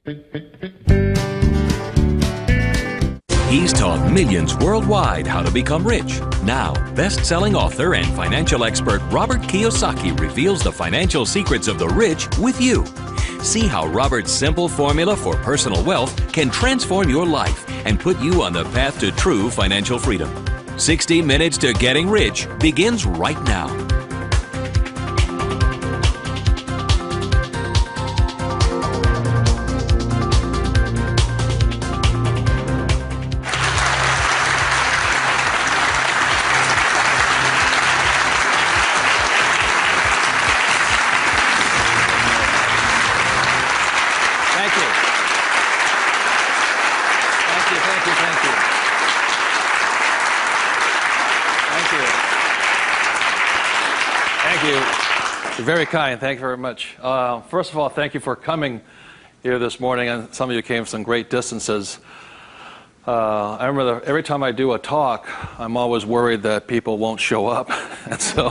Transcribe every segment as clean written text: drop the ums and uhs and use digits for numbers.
He's taught millions worldwide how to become rich. Now, best-selling author and financial expert Robert Kiyosaki reveals the financial secrets of the rich with you. See how Robert's simple formula for personal wealth can transform your life and put you on the path to true financial freedom. 60 Minutes to Getting Rich begins right now. Very kind. Thank you very much. First of all, thank you for coming here this morning, and some of you came from some great distances. I remember every time I do a talk, I'm always worried that people won't show up, and so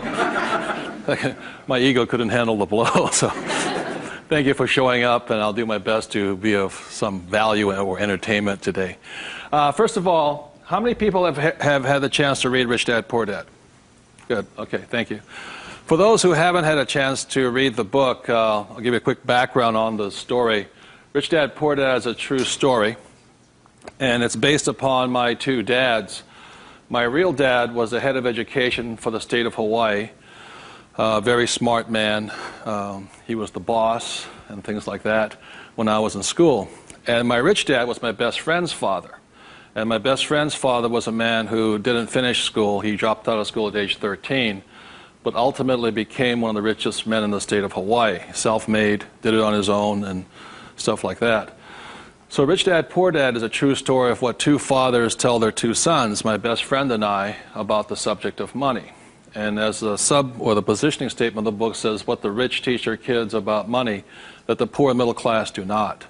my ego couldn't handle the blow. So thank you for showing up, and I'll do my best to be of some value or entertainment today. First of all, how many people have had the chance to read Rich Dad, Poor Dad? Good. Okay, thank you. For those who haven't had a chance to read the book, I'll give you a quick background on the story. Rich Dad, Poor Dad is a true story, and it's based upon my two dads. My real dad was the head of education for the state of Hawaii, a very smart man. He was the boss and things like that when I was in school. And my rich dad was my best friend's father. And my best friend's father was a man who didn't finish school. He dropped out of school at age 13. But ultimately became one of the richest men in the state of Hawaii. Self-made, did it on his own, and stuff like that. So Rich Dad, Poor Dad is a true story of what two fathers tell their two sons, my best friend and I, about the subject of money. And as the the positioning statement of the book says, what the rich teach their kids about money, that the poor and middle class do not.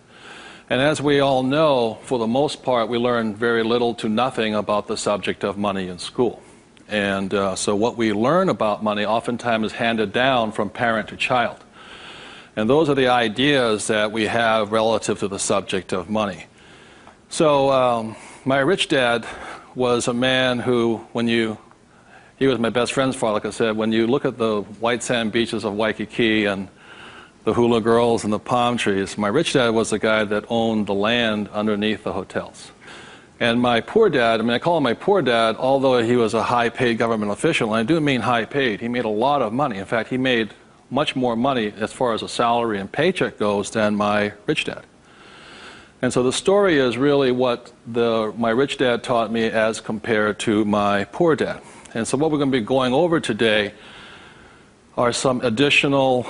And as we all know, for the most part, we learn very little to nothing about the subject of money in school. And so what we learn about money oftentimes is handed down from parent to child. And those are the ideas that we have relative to the subject of money. So my rich dad was a man who, he was my best friend's father, like I said, when you look at the white sand beaches of Waikiki and the hula girls and the palm trees, my rich dad was the guy that owned the land underneath the hotels. And my poor dad, I call him my poor dad, although he was a high-paid government official, and I do mean high-paid. He made a lot of money. In fact, he made much more money as far as a salary and paycheck goes than my rich dad. And so the story is really what my rich dad taught me as compared to my poor dad. And so what we're going to be going over today are some additional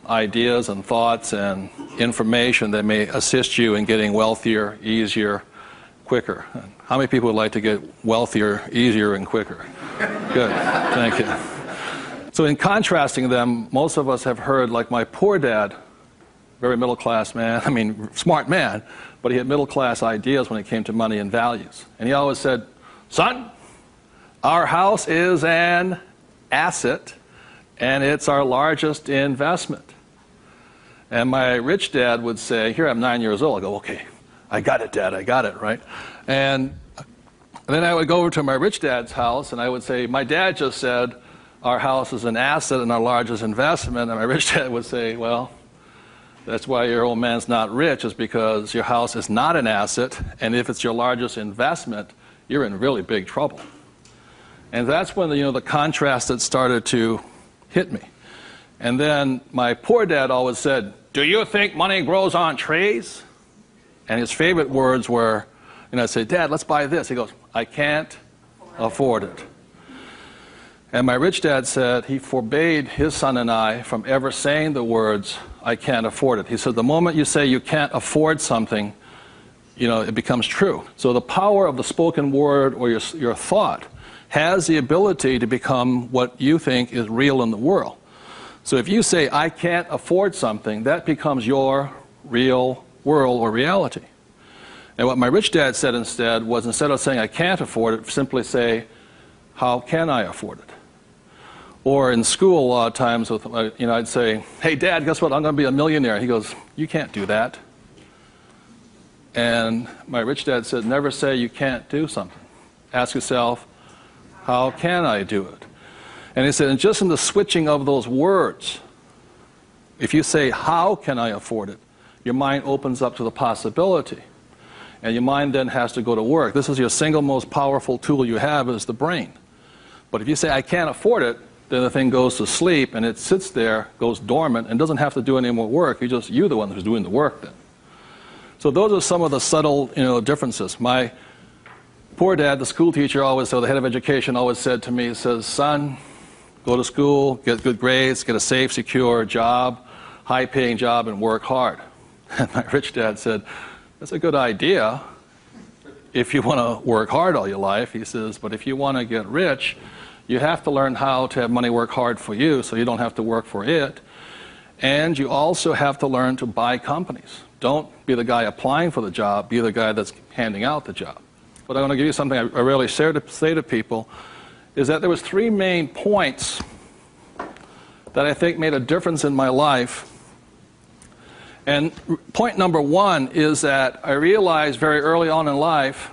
ideas and thoughts and information that may assist you in getting wealthier, easier, quicker. How many people would like to get wealthier, easier, and quicker? Good, thank you. So in contrasting them, most of us have heard, like my poor dad, very middle-class man, smart man, but he had middle-class ideas when it came to money and values. And he always said, son, our house is an asset, and it's our largest investment. And my rich dad would say, here I'm 9 years old, I go, okay, I got it, Dad, I got it, right? And then I would go over to my rich dad's house, and I would say, my dad just said, our house is an asset and our largest investment. And my rich dad would say, well, that's why your old man's not rich, is because your house is not an asset, and if it's your largest investment, you're in really big trouble. And that's when the contrast that started to hit me. And then my poor dad always said, do you think money grows on trees? And his favorite words were, I'd say, Dad, let's buy this. He goes, I can't afford it. And my rich dad said he forbade his son and I from ever saying the words, I can't afford it. He said, the moment you say you can't afford something, it becomes true. So the power of the spoken word or your thought has the ability to become what you think is real in the world. So if you say, I can't afford something, that becomes your real world or reality. And what my rich dad said instead was, instead of saying I can't afford it, simply say, how can I afford it? Or in school a lot of times, I'd say, hey Dad, guess what, I'm going to be a millionaire. He goes, you can't do that. And my rich dad said, never say you can't do something. Ask yourself, how can I do it? And he said, and just in the switching of those words, if you say, how can I afford it, your mind opens up to the possibility. And your mind then has to go to work. This is your single most powerful tool you have, is the brain. But if you say, I can't afford it, then the thing goes to sleep and it sits there, goes dormant, and doesn't have to do any more work. You're the one who's doing the work then. So those are some of the subtle, differences. My poor dad, the school teacher, the head of education, always said to me, he says, son, go to school, get good grades, get a safe, secure job, high-paying job, and work hard. And my rich dad said, that's a good idea if you want to work hard all your life. He says, but if you want to get rich, you have to learn how to have money work hard for you so you don't have to work for it. And you also have to learn to buy companies. Don't be the guy applying for the job, be the guy that's handing out the job. But I want to give you something I rarely say to people, is that there was 3 main points that I think made a difference in my life. And point number 1 is that I realized very early on in life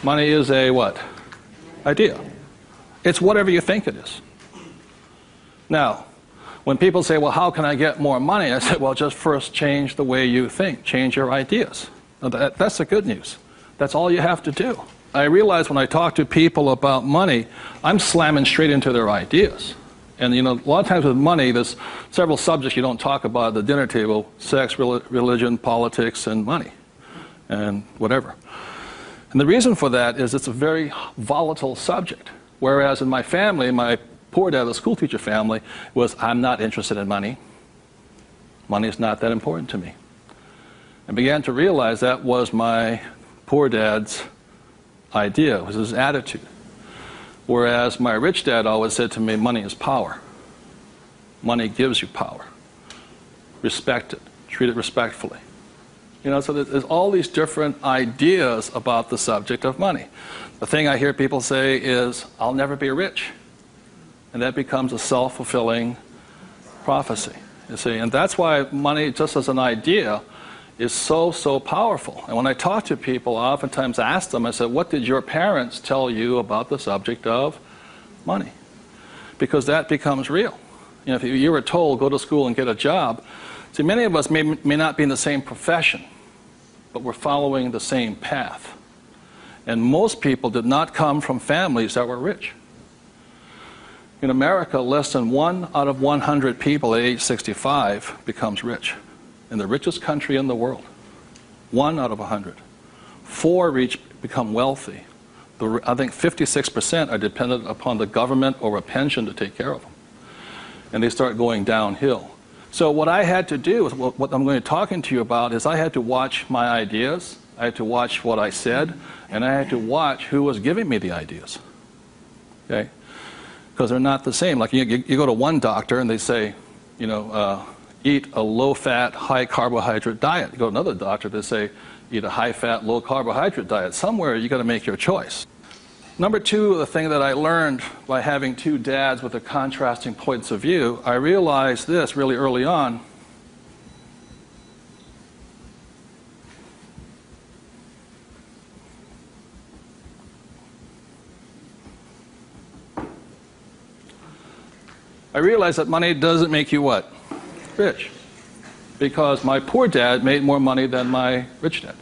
money is a what? Idea. It's whatever you think it is. Now, when people say, well, how can I get more money? I say, well, just first change the way you think. Change your ideas. Now, that's the good news. That's all you have to do. I realize when I talk to people about money, I'm slamming straight into their ideas. And a lot of times with money, there's several subjects you don't talk about at the dinner table: sex, religion, politics, and money, and whatever. And the reason for that is it's a very volatile subject. Whereas in my family, my poor dad, the school teacher family, was, I'm not interested in money. Money is not that important to me. I began to realize that was my poor dad's idea, it was his attitude. Whereas my rich dad always said to me, money is power. Money gives you power. Respect it. Treat it respectfully. So there's all these different ideas about the subject of money. The thing I hear people say is, I'll never be rich. And that becomes a self-fulfilling prophecy, you see. And that's why money, just as an idea, is so, so powerful. And when I talk to people, I oftentimes ask them, I said, what did your parents tell you about the subject of money? Because that becomes real. If you were told, go to school and get a job, see, many of us may not be in the same profession, but we're following the same path. And most people did not come from families that were rich. In America, less than 1 out of 100 people at age 65 becomes rich. In the richest country in the world. 1 out of 100. 4 become wealthy. I think 56% are dependent upon the government or a pension to take care of them. And they start going downhill. So what I had to do, what I'm going to be talking to you about, is I had to watch my ideas, I had to watch what I said, and I had to watch who was giving me the ideas. Okay? Because they're not the same. Like you go to one doctor and they say, eat a low-fat, high-carbohydrate diet. You go to another doctor, they say, eat a high-fat, low-carbohydrate diet. Somewhere you got to make your choice. Number 2, the thing that I learned by having 2 dads with their contrasting points of view, I realized this really early on. I realized that money doesn't make you what? Rich. Because my poor dad made more money than my rich dad.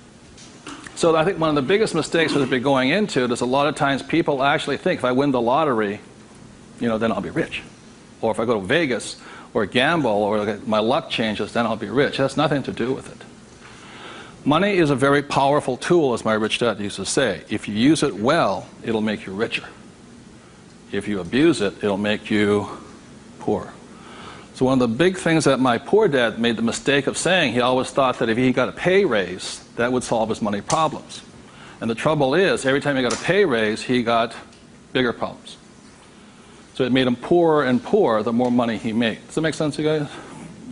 So I think one of the biggest mistakes we've been going into is a lot of times people actually think if I win the lottery, then I'll be rich. Or if I go to Vegas or gamble or my luck changes, then I'll be rich. It has nothing to do with it. Money is a very powerful tool, as my rich dad used to say. If you use it well, it'll make you richer. If you abuse it, it'll make you poor. So one of the big things that my poor dad made the mistake of saying, he always thought that if he got a pay raise, that would solve his money problems. And the trouble is, every time he got a pay raise, he got bigger problems. So it made him poorer and poorer the more money he made. Does that make sense, you guys?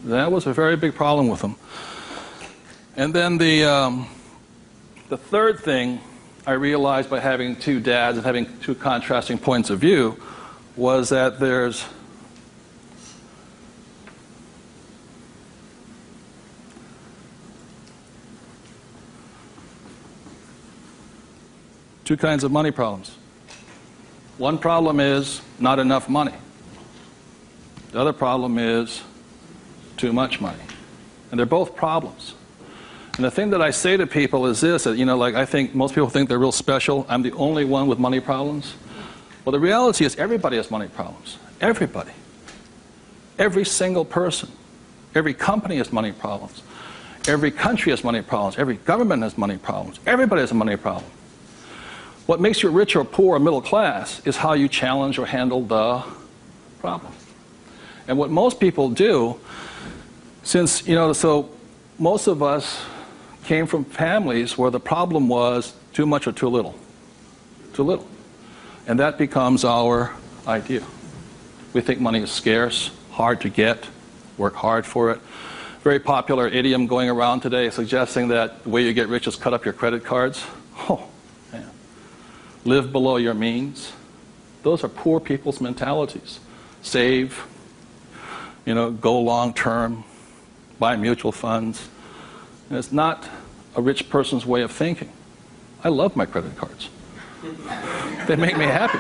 That was a very big problem with him. And then the third thing I realized by having 2 dads and having 2 contrasting points of view was that there's two kinds of money problems. One problem is not enough money. The other problem is too much money. And they're both problems. And the thing that I say to people is this, that, like I think most people think they're real special. I'm the only one with money problems. Well, the reality is everybody has money problems. Everybody. Every single person. Every company has money problems. Every country has money problems. Every government has money problems. Everybody has a money problem. What makes you rich or poor or middle class is how you challenge or handle the problem. And what most people do, since, so most of us came from families where the problem was too much or too little. Too little. And that becomes our idea. We think money is scarce, hard to get, work hard for it. Very popular idiom going around today suggesting that the way you get rich is cut up your credit cards. Oh, man. Live below your means. Those are poor people's mentalities. Save, go long term, buy mutual funds. And it's not a rich person's way of thinking. I love my credit cards. They make me happy.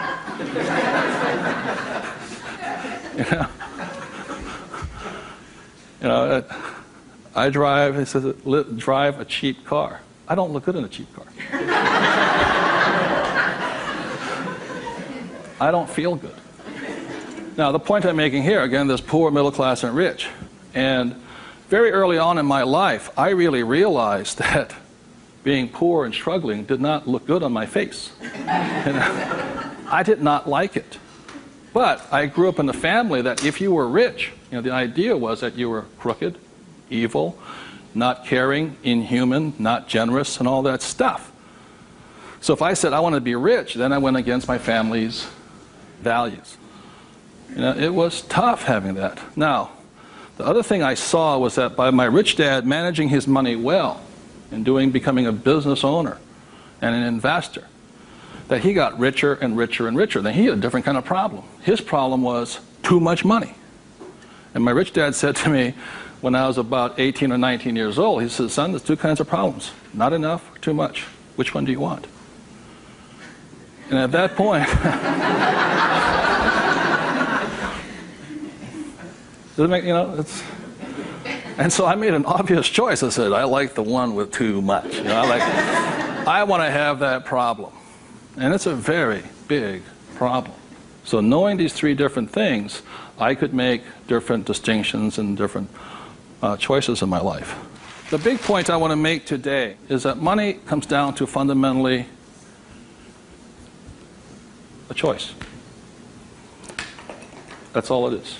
I drive, it says, drive a cheap car. I don't look good in a cheap car. I don't feel good. Now, the point I'm making here, again, there's poor, middle class, and rich. And very early on in my life, I really realized that being poor and struggling did not look good on my face. I did not like it. But I grew up in a family that if you were rich, the idea was that you were crooked, evil, not caring, inhuman, not generous, and all that stuff. So if I said I want to be rich, then I went against my family's values. It was tough having that. Now, the other thing I saw was that by my rich dad managing his money well and becoming a business owner and an investor, that he got richer and richer and richer. Then he had a different kind of problem. His problem was too much money. And my rich dad said to me when I was about 18 or 19 years old, he said, son, there's two kinds of problems. Not enough or too much. Which one do you want? And at that point, and so I made an obvious choice. I said, I like the one with too much. I want to have that problem. And it's a very big problem. So knowing these three different things, I could make different distinctions and different choices in my life. The big point I want to make today is that money comes down to fundamentally a choice. That's all it is.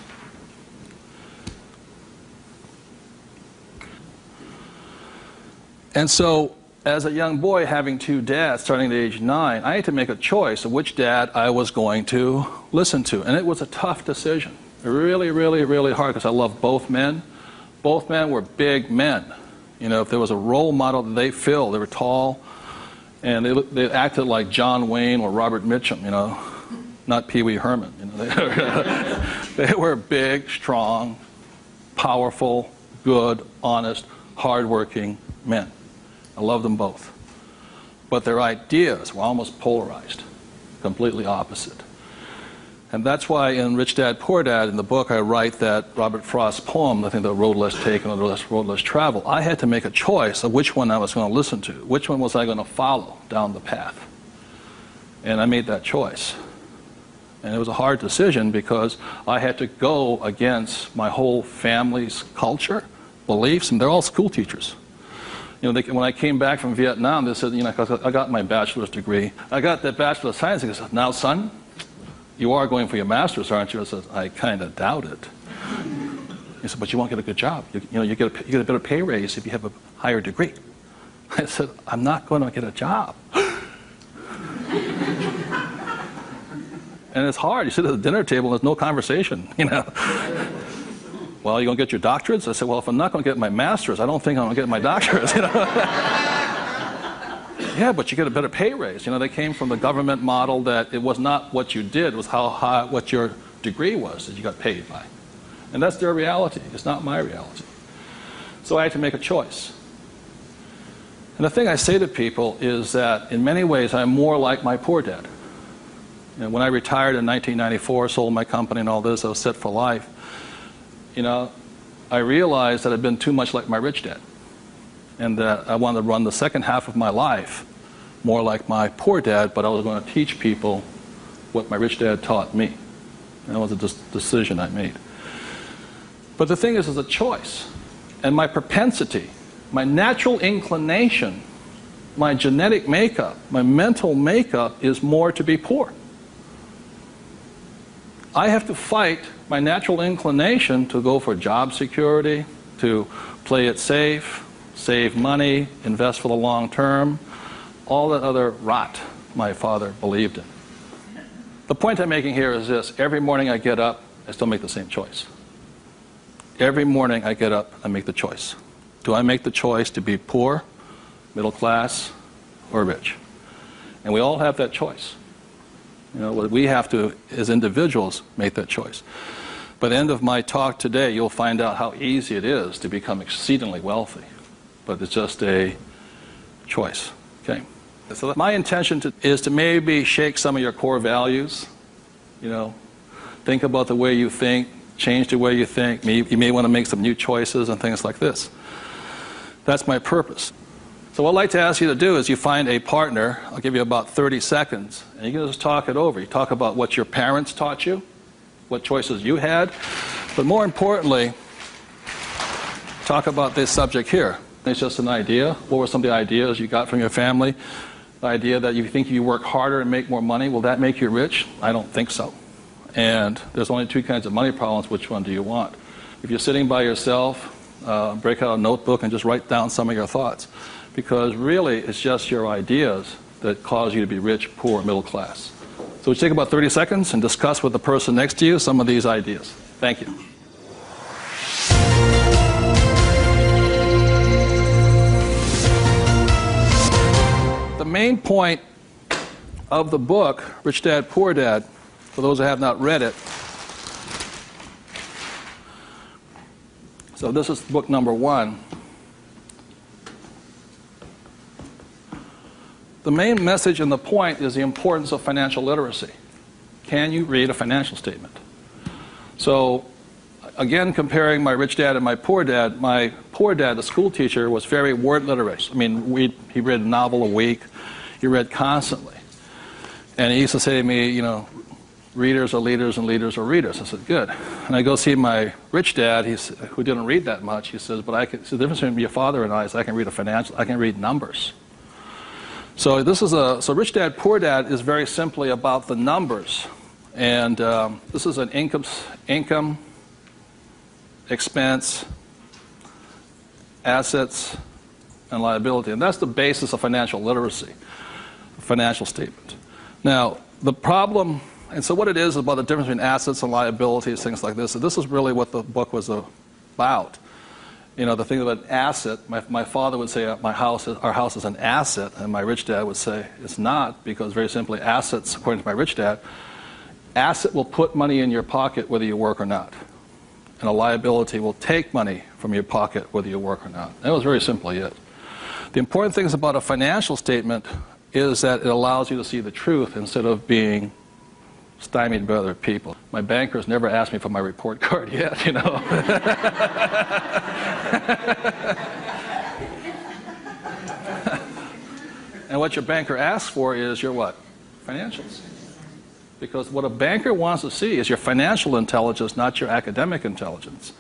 And so, as a young boy having two dads starting at age 9, I had to make a choice of which dad I was going to listen to. And it was a tough decision. Really, really, really hard because I love both men. Both men were big men. If there was a role model that they filled, they were tall, and they acted like John Wayne or Robert Mitchum, not Pee Wee Herman. They were big, strong, powerful, good, honest, hardworking men. I love them both. But their ideas were almost polarized, completely opposite. And that's why in Rich Dad, Poor Dad, in the book, I write that Robert Frost's poem, I think The Road Less Taken or The Road Less Traveled, I had to make a choice of which one I was going to listen to. Which one was I going to follow down the path? And I made that choice. And it was a hard decision because I had to go against my whole family's culture, beliefs, and they're all school teachers. When I came back from Vietnam, they said, I got my bachelor's degree. I got that Bachelor of Science. They said, now, son, you are going for your master's, aren't you? I said, I kind of doubt it. He said, but you won't get a good job. You get a better pay raise if you have a higher degree. I said, I'm not going to get a job. And it's hard. You sit at the dinner table and there's no conversation, Well, you going to get your doctorates? I said, well, if I'm not going to get my master's, I don't think I'm going to get my doctorates, Yeah, but you get a better pay raise. They came from the government model that it was not what you did, it was how high, what your degree was that you got paid by. And that's their reality. It's not my reality. So I had to make a choice. And the thing I say to people is that in many ways I'm more like my poor dad. You know, when I retired in 1994, sold my company and all this, I was set for life. You know, I realized that I'd been too much like my rich dad, and that I wanted to run the second half of my life more like my poor dad, but I was going to teach people what my rich dad taught me. And that was a decision I made. But the thing is, it's a choice. And my propensity, my natural inclination, my genetic makeup, my mental makeup is more to be poor. I have to fight my natural inclination to go for job security, to play it safe, save money, invest for the long term, all that other rot my father believed in. The point I'm making here is this: every morning I get up, I still make the same choice. Every morning I get up, I make the choice. Do I make the choice to be poor, middle class, or rich? And we all have that choice. You know, we have to, as individuals, make that choice. By the end of my talk today, you'll find out how easy it is to become exceedingly wealthy. But it's just a choice. Okay? So my intention is to maybe shake some of your core values. You know, think about the way you think, change the way you think. You may want to make some new choices and things like this. That's my purpose. So what I'd like to ask you to do is you find a partner. I'll give you about 30 seconds, and you can just talk it over. You talk about what your parents taught you, what choices you had, but more importantly, talk about this subject here. It's just an idea. What were some of the ideas you got from your family? The idea that you think you work harder and make more money, will that make you rich? I don't think so. And there's only two kinds of money problems. Which one do you want? If you're sitting by yourself, break out a notebook and just write down some of your thoughts. Because really, it's just your ideas that cause you to be rich, poor, middle class. So we take about 30 seconds and discuss with the person next to you some of these ideas. Thank you. The main point of the book, Rich Dad, Poor Dad, for those who have not read it, so this is book number 1. The main message and the point is the importance of financial literacy. Can you read a financial statement? So, again, comparing my rich dad and my poor dad, the school teacher, was very word literate. I mean, he read a novel a week. He read constantly. And he used to say to me, you know, readers are leaders and leaders are readers. I said, good. And I go see my rich dad, who didn't read that much. He says, but the difference between your father and I is I can read numbers. So so Rich Dad, Poor Dad is very simply about the numbers. And this is an income, expense, assets, and liability. And that's the basis of financial literacy, a financial statement. Now, the problem, and so what it is about the difference between assets and liabilities, things like this. So this is really what the book was about. You know, the thing about an asset, my father would say our house is an asset, and my rich dad would say it's not, because very simply assets, according to my rich dad, asset will put money in your pocket whether you work or not. And a liability will take money from your pocket whether you work or not. That was very simply it. The important things about a financial statement is that it allows you to see the truth instead of being stymied by other people. My bankers never asked me for my report card yet, you know. And what your banker asks for is your what? Financials. Because what a banker wants to see is your financial intelligence, not your academic intelligence.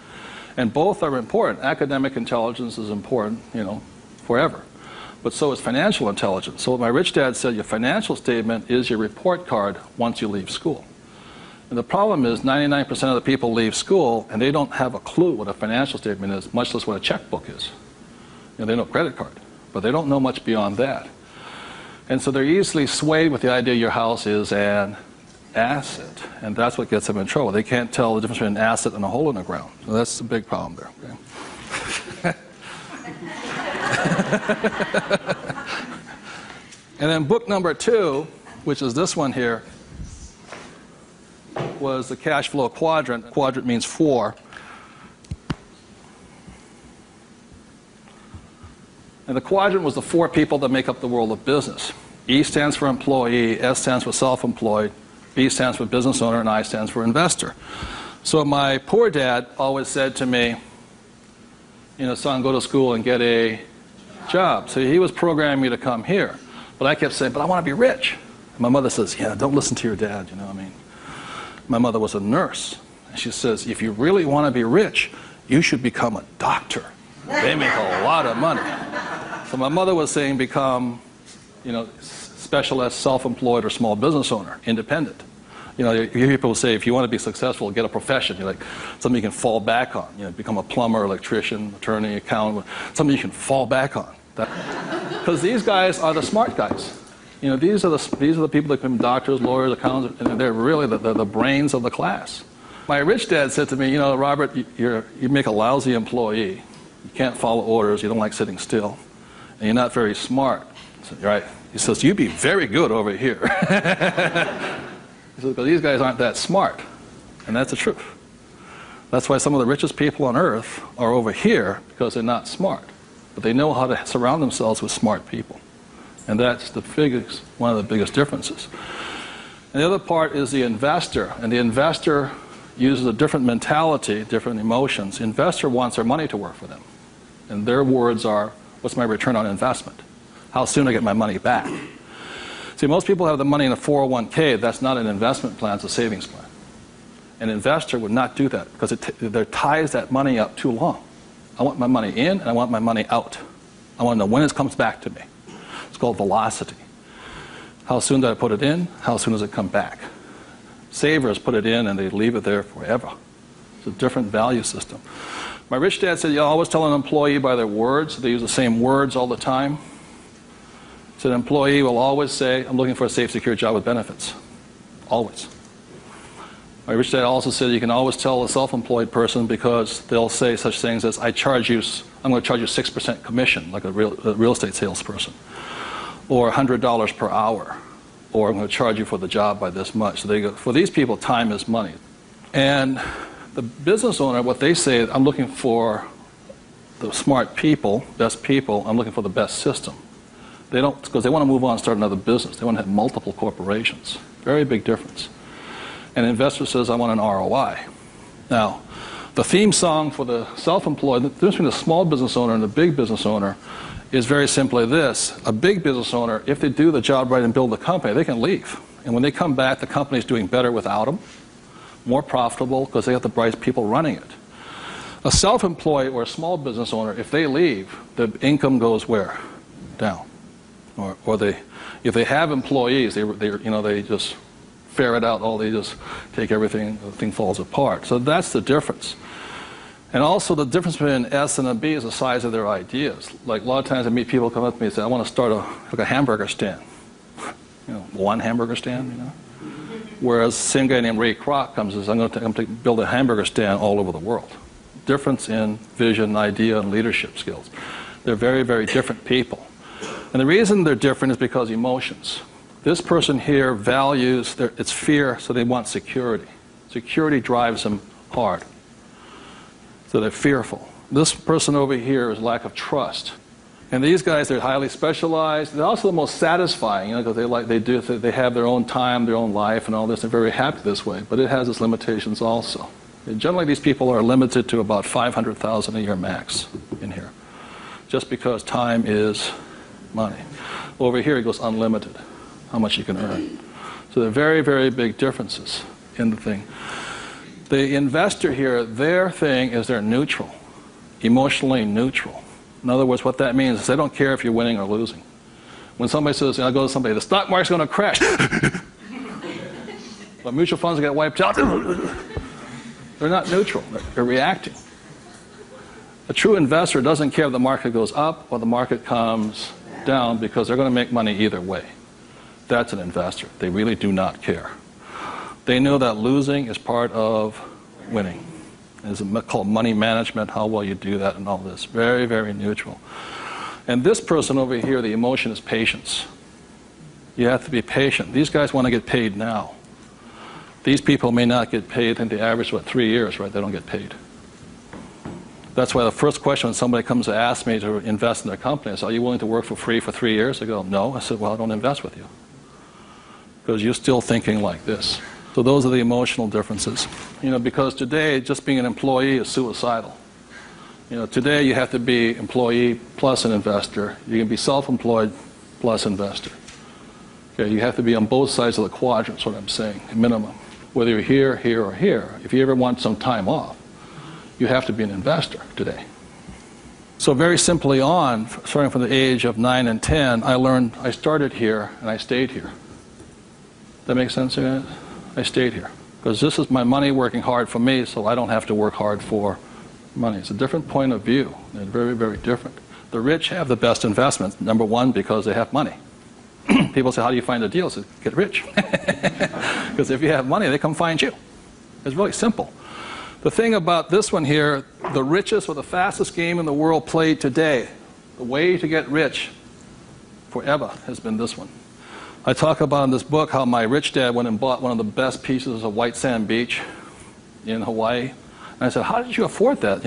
And both are important. Academic intelligence is important, you know, forever. But so is financial intelligence. So what my rich dad said, your financial statement is your report card once you leave school. And the problem is 99% of the people leave school and they don't have a clue what a financial statement is, much less what a checkbook is. You know, they know credit card, but they don't know much beyond that. And so they're easily swayed with the idea your house is an asset, and that's what gets them in trouble. They can't tell the difference between an asset and a hole in the ground. So that's a big problem there. Okay? And then book number 2, which is this one here, was the cash flow quadrant. Quadrant means 4. And the quadrant was the 4 people that make up the world of business. E stands for employee, S stands for self-employed, B stands for business owner, and I stands for investor. So my poor dad always said to me, son, go to school and get a job. So he was programming me to come here. But I kept saying, but I want to be rich. And my mother says, yeah, don't listen to your dad, My mother was a nurse. And she says, if you really want to be rich, you should become a doctor. They make a lot of money. So my mother was saying become, specialist, self-employed, or small business owner, independent. You hear people say, if you want to be successful, get a profession. Something you can fall back on. Become a plumber, electrician, attorney, accountant, something you can fall back on. Because these guys are the smart guys. These are the people that become doctors, lawyers, accountants, and they're really the brains of the class. My rich dad said to me, Robert, you make a lousy employee. You can't follow orders. You don't like sitting still. And you're not very smart. I said, you're right. He says, you'd be very good over here. He says, because these guys aren't that smart. And that's the truth. That's why some of the richest people on earth are over here, because they're not smart. But they know how to surround themselves with smart people. And that's one of the biggest differences. And the other part is the investor. And the investor uses a different mentality, different emotions. The investor wants their money to work for them. And their words are, what's my return on investment? How soon I get my money back? See, most people have the money in a 401k. That's not an investment plan, it's a savings plan. An investor would not do that because it ties that money up too long. I want my money in and I want my money out. I want to know when it comes back to me. It's called velocity. How soon do I put it in? How soon does it come back? Savers put it in and they leave it there forever. It's a different value system. My rich dad said, you always tell an employee by their words. They use the same words all the time. So an employee will always say, I'm looking for a safe, secure job with benefits. Always. My rich dad also said you can always tell a self-employed person because they'll say such things as, I'm going to charge you 6% commission, like a real estate salesperson, or $100 per hour, or I'm going to charge you for the job by this much. So they go, for these people, time is money. And the business owner, what they say is, I'm looking for the smart people, best people, I'm looking for the best system. They don't, because they want to move on and start another business. They want to have multiple corporations. Very big difference. And an investor says, I want an ROI. Now, the theme song for the self-employed, the difference between the small business owner and the big business owner is very simply this. A big business owner, if they do the job right and build the company, they can leave. And when they come back, the company's doing better without them, more profitable because they have the bright people running it. A self-employed or a small business owner, if they leave, the income goes where? Down. Or if they have employees, they just ferret out they just take everything, the thing falls apart. So that's the difference. And also the difference between an S and a B is the size of their ideas. Like a lot of times I meet people come up to me and say, I want to start a hamburger stand. One hamburger stand, Whereas the same guy named Ray Kroc comes and says, I'm going to build a hamburger stand all over the world. Difference in vision, idea, and leadership skills. They're very, very different people. And the reason they're different is because emotions. This person here values, it's fear, so they want security. Security drives them hard. So they're fearful. This person over here is lack of trust. And these guys, they're highly specialized. They're also the most satisfying, because they have their own time, their own life, and all this. They're very happy this way, but it has its limitations also. And generally, these people are limited to about $500,000 a year max in here, just because time is money. Over here, it goes unlimited, how much you can earn. So there are very, very big differences in the thing. The investor here, their thing is they're neutral, emotionally neutral. In other words, what that means is they don't care if you're winning or losing. When somebody says, I go to somebody, the stock market's going to crash. But mutual funds get wiped out. They're not neutral. They're reacting. A true investor doesn't care if the market goes up or the market comes down because they're going to make money either way. That's an investor. They really do not care. They know that losing is part of winning. It's called money management, how well you do that and all this. Very, very neutral. And this person over here, the emotion is patience. You have to be patient. These guys want to get paid now. These people may not get paid. I think the average is, 3 years, right? They don't get paid. That's why the first question when somebody comes to ask me to invest in their company is, are you willing to work for free for 3 years? I go, no. I said, well, I don't invest with you. Because you're still thinking like this. So those are the emotional differences. Because today, just being an employee is suicidal. Today you have to be employee plus an investor. You can be self-employed plus investor. Okay, you have to be on both sides of the quadrant, is what I'm saying, minimum. Whether you're here, here, or here. If you ever want some time off, you have to be an investor today. So very simply on, starting from the age of 9 and 10, I started here and I stayed here. That makes sense to you guys? I stayed here. Because this is my money working hard for me, so I don't have to work hard for money. It's a different point of view. They're very, very different. The rich have the best investments. Number one, because they have money. People say, how do you find a deal? I say, get rich. Because if you have money, they come find you. It's really simple. The thing about this one here, the richest or the fastest game in the world played today, the way to get rich forever has been this one. I talk about in this book how my rich dad went and bought one of the best pieces of white sand beach in Hawaii. And I said, how did you afford that?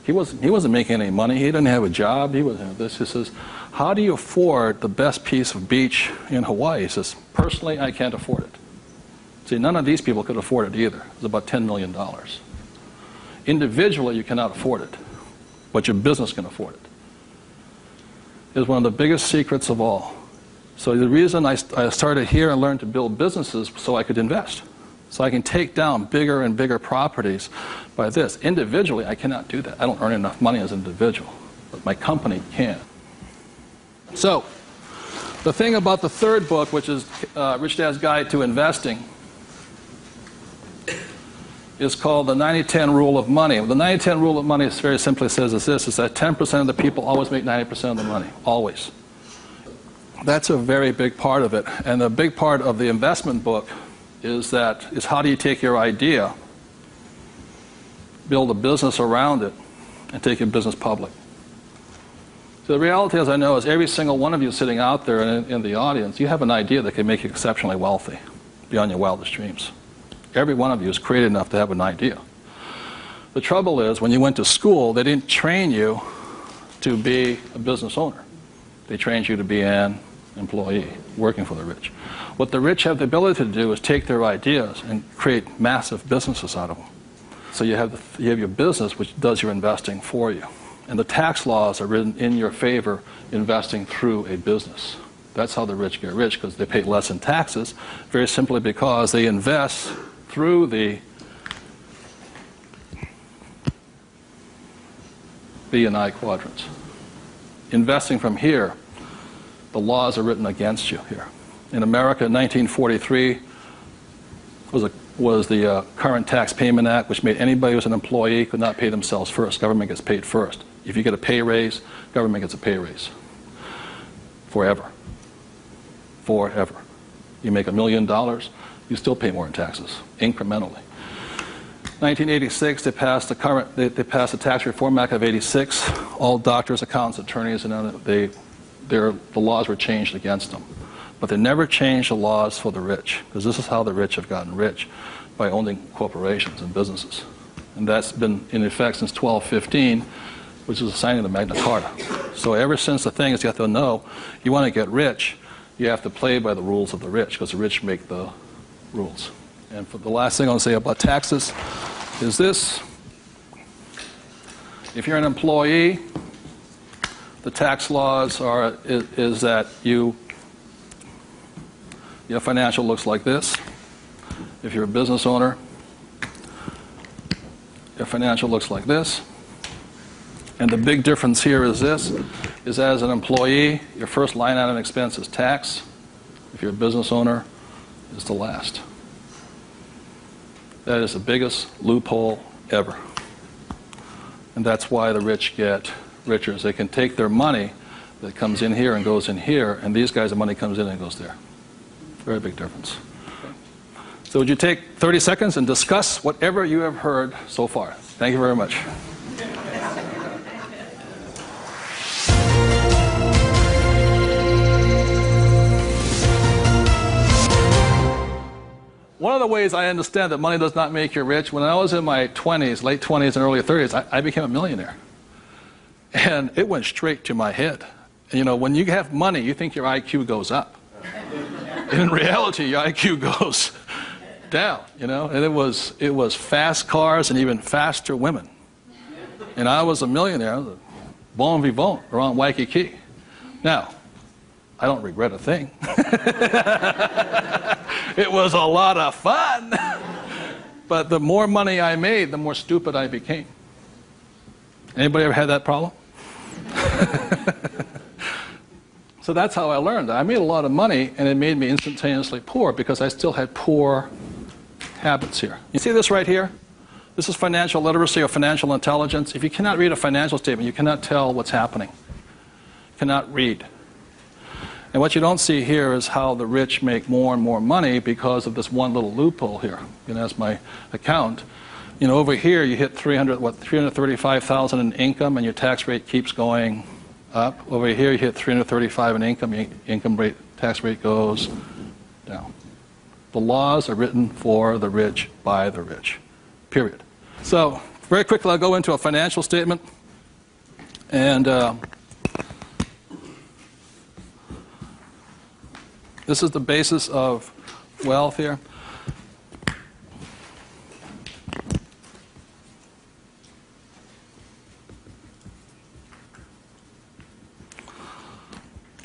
He wasn't making any money. He didn't have a job. He wasn't this. He says, how do you afford the best piece of beach in Hawaii? He says, personally, I can't afford it. See, none of these people could afford it either. It was about $10 million. Individually, you cannot afford it, but your business can afford it. It's one of the biggest secrets of all. So the reason I started here and learned to build businesses so I could invest. So I can take down bigger and bigger properties by this. Individually, I cannot do that. I don't earn enough money as an individual, but my company can. So the thing about the third book, which is Rich Dad's Guide to Investing, is called the 90-10 Rule of Money. The 90-10 Rule of Money very simply says is this, is that 10% of the people always make 90% of the money, always. That's a very big part of it. And a big part of the investment book is how do you take your idea, build a business around it, and take your business public. So the reality, as I know, is every single one of you sitting out there in the audience, you have an idea that can make you exceptionally wealthy beyond your wildest dreams. Every one of you is creative enough to have an idea. The trouble is, when you went to school, they didn't train you to be a business owner. They trained you to be an employee, working for the rich. What the rich have the ability to do is take their ideas and create massive businesses out of them. So you have your business, which does your investing for you. And the tax laws are written in your favor, investing through a business. That's how the rich get rich, because they pay less in taxes, very simply because they invest through the B and I quadrants. Investing from here, the laws are written against you here. In America, 1943 was the Current Tax Payment Act, which made anybody who was an employee could not pay themselves first. Government gets paid first. If you get a pay raise, government gets a pay raise. Forever. Forever. You make $1 million, you still pay more in taxes, incrementally. 1986, they passed the Tax Reform Act of '86. All doctors, accountants, attorneys, and the laws were changed against them. But they never changed the laws for the rich, because this is how the rich have gotten rich, by owning corporations and businesses. And that's been in effect since 1215, which is the signing of the Magna Carta. So ever since the thing is, you have to know, you want to get rich, you have to play by the rules of the rich, because the rich make the rules. And for the last thing I want to say about taxes is this. If you're an employee, the tax laws is that your financial looks like this. If you're a business owner, your financial looks like this. And the big difference here is this, is as an employee, your first line item expense is tax. If you're a business owner, it's the last. That is the biggest loophole ever. And that's why the rich get richer. They can take their money that comes in here and goes in here, and these guys, the money comes in and goes there. Very big difference. So would you take 30 seconds and discuss whatever you have heard so far? Thank you very much. one of the ways I understand that money does not make you rich, when I was in my 20s, late 20s and early 30s, I became a millionaire. And it went straight to my head. And, you know, when you have money, you think your IQ goes up. And in reality, your IQ goes down, you know. And it was fast cars and even faster women. And I was a millionaire. I was a bon vivant around Waikiki. Now, I don't regret a thing. It was a lot of fun. But the more money I made, the more stupid I became. Anybody ever had that problem? So that's how I learned. I made a lot of money, and it made me instantaneously poor because I still had poor habits here. You see this right here? This is financial literacy or financial intelligence. If you cannot read a financial statement, you cannot tell what's happening. You cannot read. And what you don't see here is how the rich make more and more money because of this one little loophole here. You know, that's my account. You know, over here you hit 335,000 in income, and your tax rate keeps going up. Over here you hit 335 in income, your tax rate goes down. The laws are written for the rich by the rich. Period. So very quickly I'll go into a financial statement, and this is the basis of wealth here.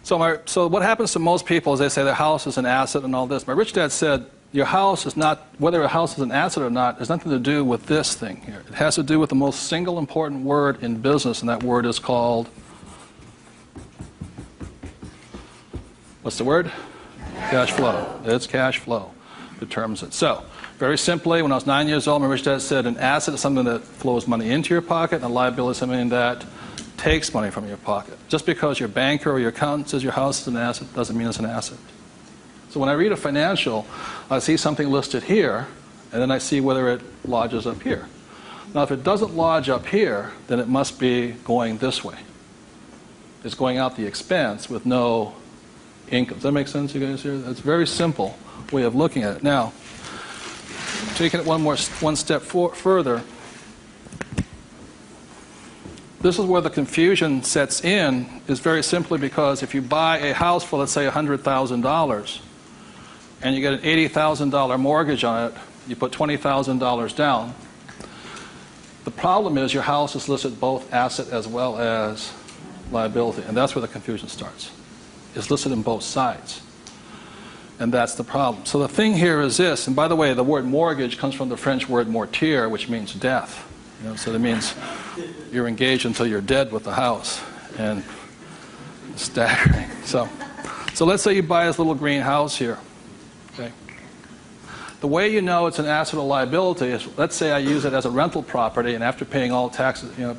So what happens to most people is they say their house is an asset and all this. My rich dad said, your house is not, whether a house is an asset or not, has nothing to do with this thing here. It has to do with the most single important word in business, and that word is called, what's the word? Cash flow. It's cash flow determines it. So, very simply, when I was 9 years old, my rich dad said an asset is something that flows money into your pocket, and a liability is something that takes money from your pocket. Just because your banker or your accountant says your house is an asset doesn't mean it's an asset. So when I read a financial, I see something listed here, and then I see whether it lodges up here. Now, if it doesn't lodge up here, then it must be going this way. It's going out the expense with no income. Does that make sense, you guys here? That's a very simple way of looking at it. Now, taking it one step further, this is where the confusion sets in, is very simply because if you buy a house for, let's say, $100,000, and you get an $80,000 mortgage on it, you put $20,000 down, the problem is your house is listed both asset as well as liability, and that's where the confusion starts. It's listed in both sides, and that's the problem. So the thing here is this, and by the way, the word mortgage comes from the French word mortir, which means death. You know, so that means you're engaged until you're dead with the house, and it's staggering. So let's say you buy this little green house here. Okay. The way you know it's an asset or liability is, let's say I use it as a rental property, and after paying all taxes, you know,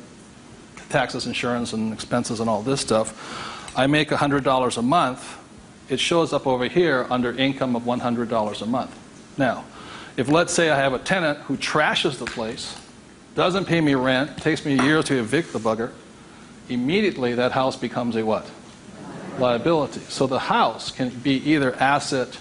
taxes, insurance, and expenses, and all this stuff, I make $100 a month. It shows up over here under income of $100 a month. Now, if let's say I have a tenant who trashes the place, doesn't pay me rent, takes me years to evict the bugger, immediately that house becomes a what? Liability. So the house can be either asset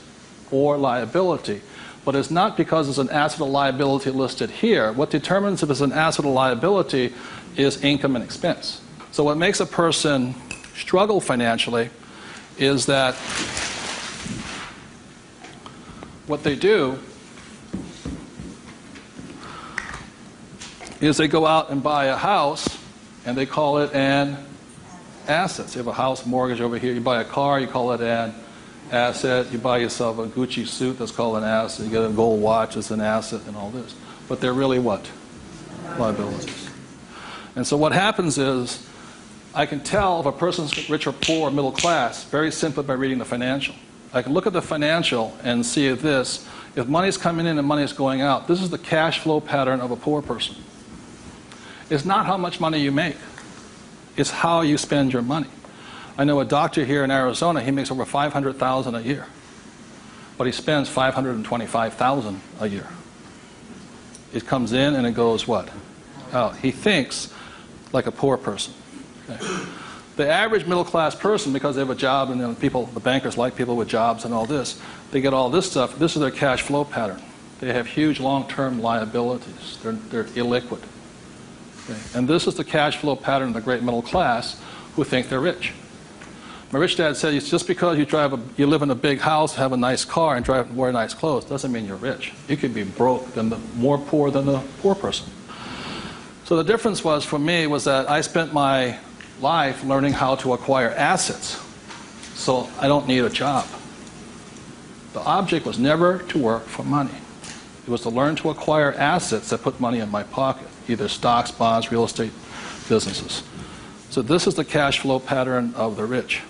or liability, but it's not because it's an asset or liability listed here. What determines if it's an asset or liability is income and expense. So what makes a person struggle financially is that what they do is they go out and buy a house, and they call it an asset. So you have a house mortgage over here. You buy a car, you call it an asset. You buy yourself a Gucci suit, that's called an asset. You get a gold watch, it's an asset, and all this. But they're really what? Liabilities. And so what happens is, I can tell if a person's rich or poor or middle class very simply by reading the financial. I can look at the financial and see this. If money's coming in and money's going out, this is the cash flow pattern of a poor person. It's not how much money you make. It's how you spend your money. I know a doctor here in Arizona, he makes over $500,000 a year. But he spends $525,000 a year. It comes in and it goes what? Out. He thinks like a poor person. Okay. The average middle class person, because they have a job and the bankers like people with jobs and all this, they get all this stuff. This is their cash flow pattern. They have huge long-term liabilities. They're illiquid. Okay? And this is the cash flow pattern of the great middle class who think they're rich. My rich dad said, just because you live in a big house, have a nice car, and wear nice clothes, doesn't mean you're rich. You could be broke, more poor than the poor person. So the difference for me was that I spent my life learning how to acquire assets. So I don't need a job. The object was never to work for money. It was to learn to acquire assets that put money in my pocket, either stocks, bonds, real estate, businesses. So this is the cash flow pattern of the rich.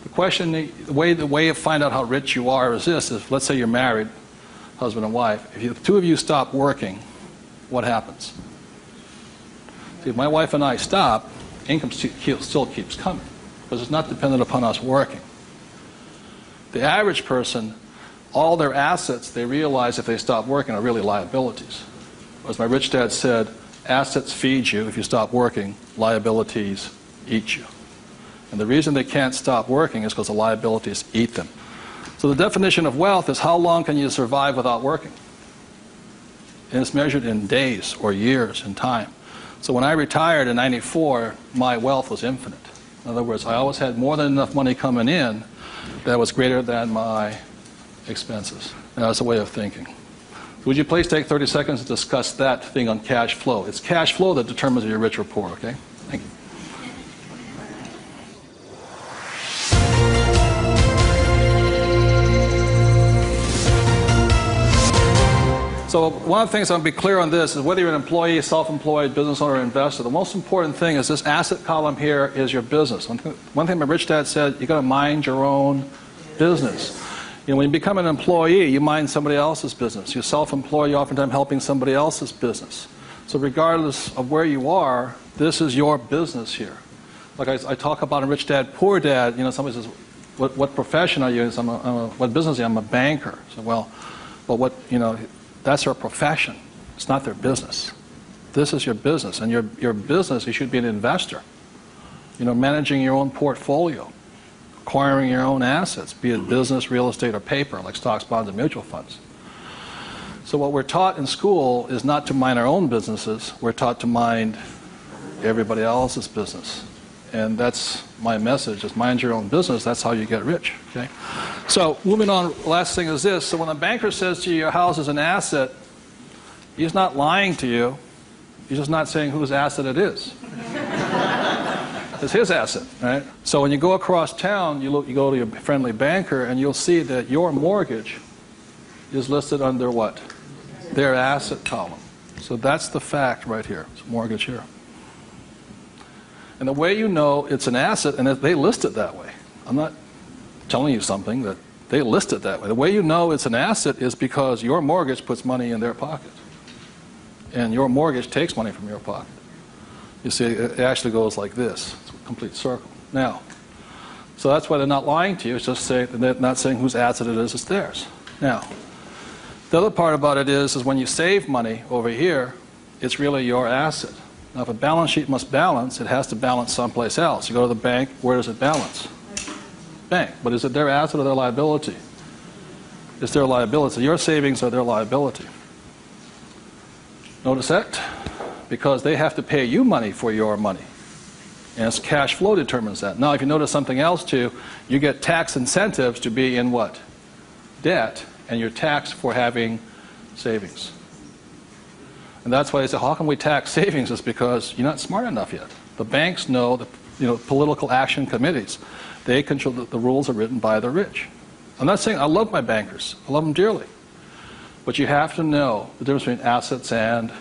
The way to find out how rich you are is this: let's say you're married, husband and wife. If the two of you stop working, what happens? See, if my wife and I stop, income still keeps coming, because it's not dependent upon us working. The average person, all their assets, they realize if they stop working, are really liabilities. As my rich dad said, assets feed you if you stop working, liabilities eat you. And the reason they can't stop working is because the liabilities eat them. So the definition of wealth is how long can you survive without working? And it's measured in days or years in time. So when I retired in '94, my wealth was infinite. In other words, I always had more than enough money coming in that was greater than my expenses. And that's a way of thinking. Would you please take 30 seconds to discuss that thing on cash flow? It's cash flow that determines if you're rich or poor, okay? Thank you. So one of the things I'll be clear on this is whether you're an employee, self-employed, business owner, or investor, the most important thing is this asset column here is your business. One thing my rich dad said, you got to mind your own business. You know, when you become an employee, you mind somebody else's business. You're self-employed, you're oftentimes helping somebody else's business. So regardless of where you are, this is your business here. Like I talk about a rich dad, poor dad, you know, somebody says, what profession are you in? What business are you? I'm a banker. So, well, what, you know, that's their profession. It's not their business. This is your business. And your business, you should be an investor. You know, managing your own portfolio, acquiring your own assets, be it business, real estate, or paper, like stocks, bonds, and mutual funds. So what we're taught in school is not to mind our own businesses. We're taught to mind everybody else's business. And that's my message, is mind your own business. That's how you get rich. Okay? So moving on, last thing is this. So when a banker says to you your house is an asset, he's not lying to you. He's just not saying whose asset it is. It's his asset, right? So when you go across town, you go to your friendly banker, and you'll see that your mortgage is listed under what? Their asset column. So that's the fact right here. It's mortgage here. And the way you know it's an asset, and they list it that way. I'm not telling you something, that they list it that way. The way you know it's an asset is because your mortgage puts money in their pocket. And your mortgage takes money from your pocket. You see, it actually goes like this. It's a complete circle. Now, so that's why they're not lying to you. It's just saying, they're not saying whose asset it is, it's theirs. Now, the other part about it is when you save money over here, it's really your asset. Now, if a balance sheet must balance, it has to balance someplace else. You go to the bank, where does it balance? Bank. But is it their asset or their liability? It's their liability. Your savings are their liability. Notice that? Because they have to pay you money for your money. And it's cash flow determines that. Now, if you notice something else too, you get tax incentives to be in what? Debt, and you're taxed for having savings. And that's why they say, how can we tax savings? It's because you're not smart enough yet. The banks know, political action committees, they control, the rules are written by the rich. I'm not saying I love my bankers. I love them dearly. But you have to know the difference between assets and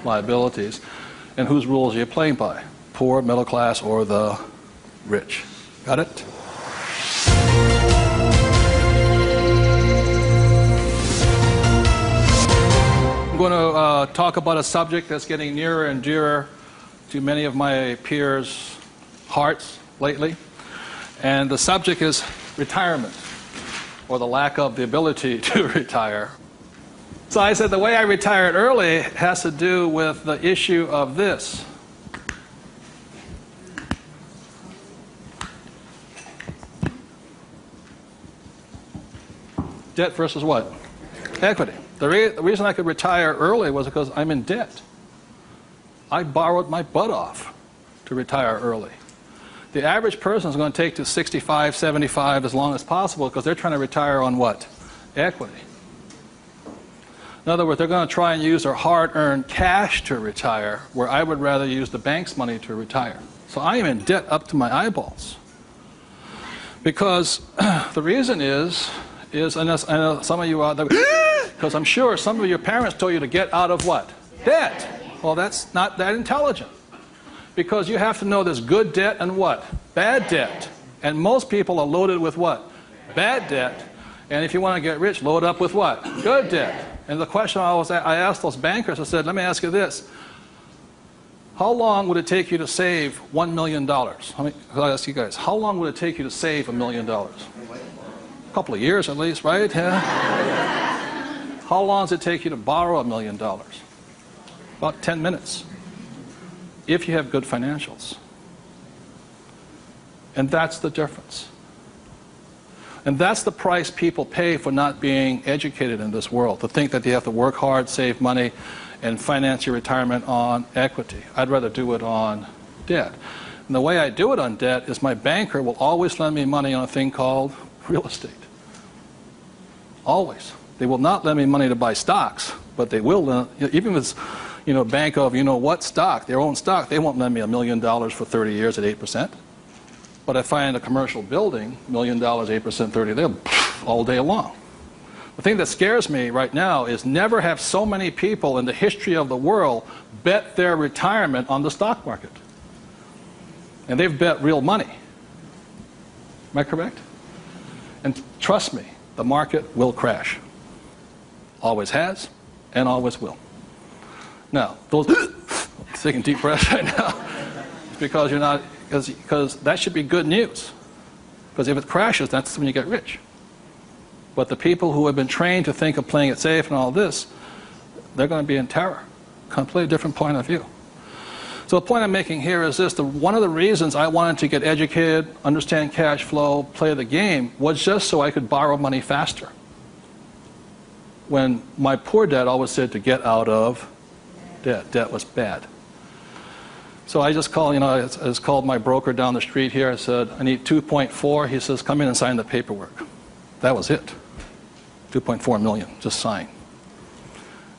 liabilities, and whose rules you're playing by. Poor, middle class, or the rich. Got it? I'm going to talk about a subject that's getting nearer and dearer to many of my peers' hearts lately. And the subject is retirement, or the lack of the ability to retire. So I said the way I retired early has to do with the issue of this. Debt versus what? Equity. The reason I could retire early was because I'm in debt. I borrowed my butt off to retire early. The average person is going to take to 65, 75 as long as possible because they're trying to retire on what? Equity. In other words, they're going to try and use their hard-earned cash to retire, where I would rather use the bank's money to retire. So I am in debt up to my eyeballs. Because the reason is I know some of you out there, because I'm sure some of your parents told you to get out of what? Debt. Well, that's not that intelligent. Because you have to know there's good debt and what? Bad debt. And most people are loaded with what? Bad debt. And if you want to get rich, load up with what? Good debt. And the question I asked those bankers, I said, let me ask you this. How long would it take you to save $1 million? I'll ask you guys, how long would it take you to save $1 million? A couple of years at least, right? Yeah. How long does it take you to borrow $1 million? About 10 minutes. If you have good financials. And that's the difference. And that's the price people pay for not being educated in this world, to think that you have to work hard, save money, and finance your retirement on equity. I'd rather do it on debt. And the way I do it on debt is my banker will always lend me money on a thing called real estate. Always. They will not lend me money to buy stocks, but they will lend, even if it's bank of what stock, their own stock, they won't lend me $1 million for 30 years at 8%. But if I find a commercial building, $1 million, 8%, 30, they'll all day long. The thing that scares me right now is never have so many people in the history of the world bet their retirement on the stock market. And they've bet real money. Am I correct? And trust me, the market will crash. Always has and always will. Now, those taking deep breaths right now, because you're not, because that should be good news. Because if it crashes, that's when you get rich. But the people who have been trained to think of playing it safe and all this, they're going to be in terror. Completely different point of view. So the point I'm making here is this. One of the reasons I wanted to get educated, understand cash flow, play the game, was just so I could borrow money faster. When my poor dad always said to get out of debt. Debt was bad. So I just called, I just called my broker down the street here. I said, I need 2.4. He says, come in and sign the paperwork. That was it. 2.4 million, just sign.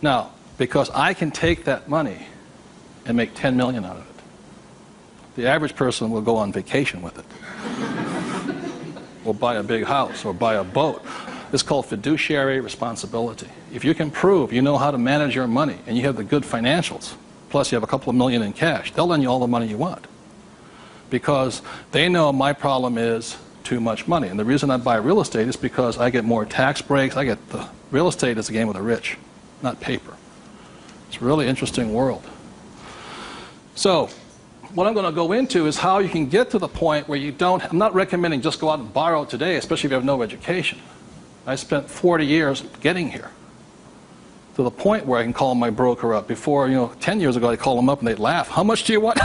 Now, because I can take that money and make 10 million out of it, the average person will go on vacation with it. Or buy a big house, or buy a boat. It's called fiduciary responsibility. If you can prove you know how to manage your money and you have the good financials, plus you have a couple of million in cash, they'll lend you all the money you want. Because they know my problem is too much money. And the reason I buy real estate is because I get more tax breaks. Real estate is a game of the rich, not paper. It's a really interesting world. So what I'm going to go into is how you can get to the point where you don't, I'm not recommending just go out and borrow today, especially if you have no education. I spent 40 years getting here, to the point where I can call my broker up. Before, 10 years ago, I'd call them up and they'd laugh. How much do you want?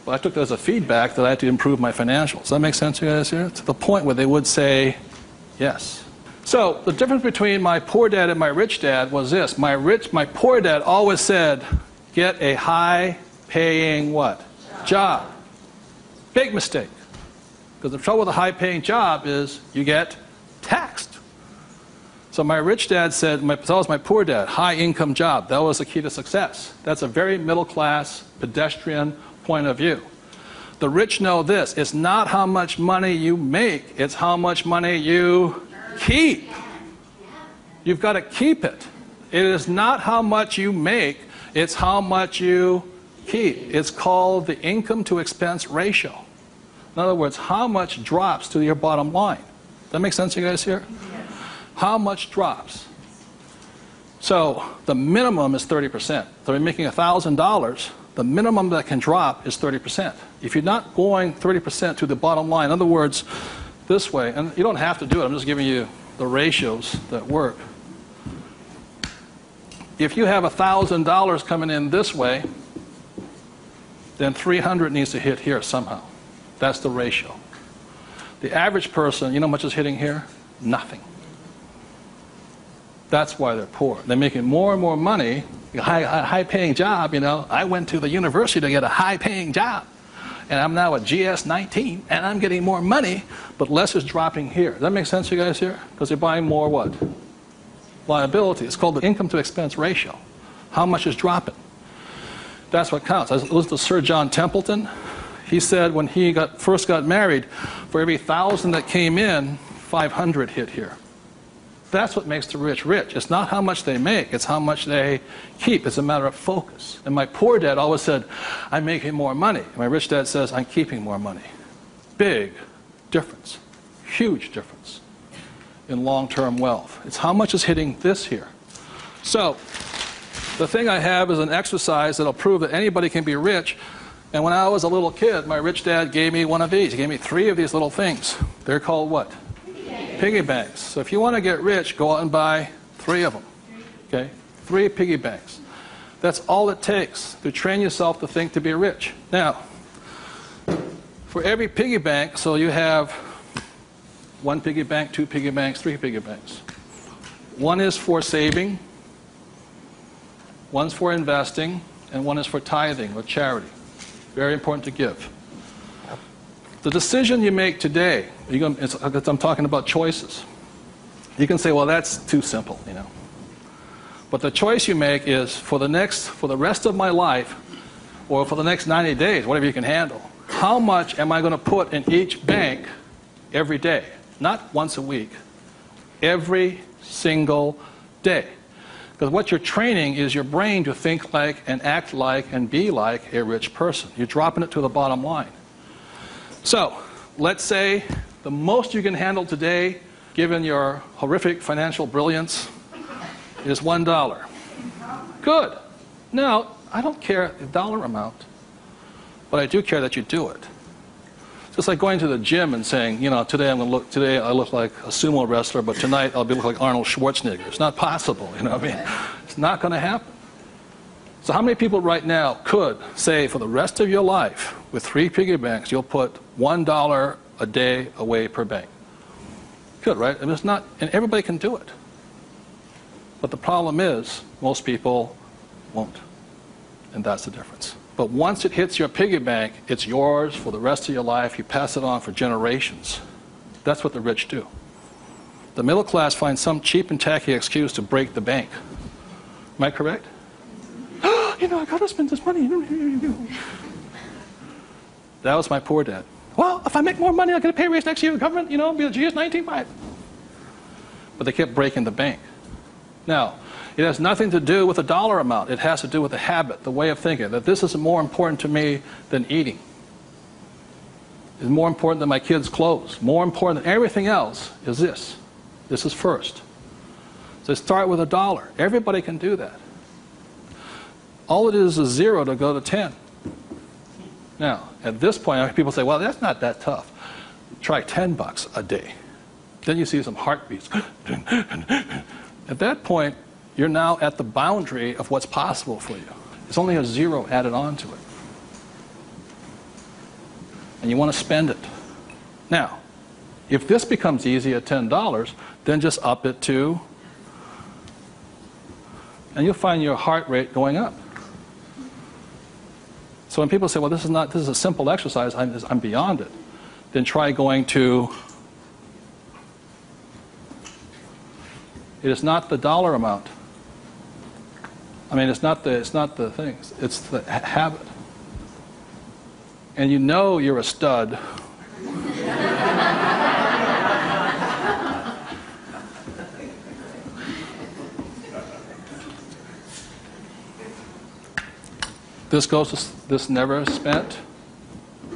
Well, I took that as a feedback that I had to improve my financials. Does that make sense to you guys here? To the point where they would say yes. So the difference between my poor dad and my rich dad was this. My poor dad always said, get a high-paying what? Job. Big mistake. Because the trouble with a high-paying job is you get taxed. So my rich dad said, that was my poor dad, high-income job. That was the key to success. That's a very middle-class, pedestrian point of view. The rich know this. It's not how much money you make. It's how much money you keep. You've got to keep it. It is not how much you make. It's how much you keep. It's called the income to expense ratio. In other words, how much drops to your bottom line. Does that make sense to you guys here? Yes. How much drops? So the minimum is 30%. So if you're making $1,000, the minimum that can drop is 30%. If you're not going 30% to the bottom line, in other words, this way, and you don't have to do it, I'm just giving you the ratios that work. If you have $1,000 coming in this way, then 300 needs to hit here somehow. That's the ratio. The average person, you know how much is hitting here? Nothing. That's why they're poor. They're making more and more money, a high-paying job, you know. I went to the university to get a high-paying job, and I'm now a GS-19, and I'm getting more money, but less is dropping here. Does that make sense to you guys here? Because they're buying more what? Liability. It's called the income-to-expense ratio. How much is dropping? That's what counts. I listened to Sir John Templeton. He said when he first got married, for every 1,000 that came in, 500 hit here. That's what makes the rich rich. It's not how much they make, it's how much they keep. It's a matter of focus. And my poor dad always said, I'm making more money. And my rich dad says, I'm keeping more money. Big difference. Huge difference in long-term wealth. It's how much is hitting this here. So, the thing I have is an exercise that'll prove that anybody can be rich. And when I was a little kid, my rich dad gave me one of these. He gave me 3 of these little things. They're called what? Piggy banks. So if you want to get rich, go out and buy 3 of them. Okay? 3 piggy banks. That's all it takes to train yourself to think to be rich. Now, for every piggy bank, so you have 1 piggy bank, 2 piggy banks, 3 piggy banks. 1 is for saving, 1's for investing, and 1 is for tithing or charity. Very important to give. The decision you make today, I'm talking about choices. You can say, well, that's too simple, you know. But the choice you make is for the rest of my life, or for the next 90 days, whatever you can handle, how much am I going to put in each bank every day? Not once a week. Every single day. Because what you're training is your brain to think like and act like and be like a rich person. You're dropping it to the bottom line. So, let's say the most you can handle today, given your horrific financial brilliance, is $1. Good. Now, I don't care the dollar amount, but I do care that you do it. Just like going to the gym and saying, you know, today I look like a sumo wrestler, but tonight I'll look like Arnold Schwarzenegger. It's not possible, you know what I mean? It's not going to happen. So how many people right now could say for the rest of your life, with 3 piggy banks, you'll put $1 a day away per bank? Good, right? I mean, it's not, and everybody can do it. But the problem is, most people won't. And that's the difference. But once it hits your piggy bank, it's yours for the rest of your life. You pass it on for generations. That's what the rich do. The middle class finds some cheap and tacky excuse to break the bank. Am I correct? You know, I got to spend this money. That was my poor dad. Well, if I make more money, I'll get a pay raise next year. The government, you know, be a GS-19. But they kept breaking the bank. Now, it has nothing to do with the dollar amount. It has to do with the habit, the way of thinking, that this is more important to me than eating. It's more important than my kids' clothes. More important than everything else is this. This is first. So start with $1. Everybody can do that. All it is 0 to go to 10. Now, at this point, people say, well, that's not that tough. Try $10 a day. Then you see some heartbeats. At that point, you're now at the boundary of what's possible for you. It's only a 0 added on to it. And you want to spend it. Now, if this becomes easy at $10, then just up it to, and you'll find your heart rate going up. So when people say, well, this is a simple exercise, I'm beyond it, then try going to, it is not the dollar amount. I mean, it's not the things, it's the habit. And you know you're a stud. This never spent.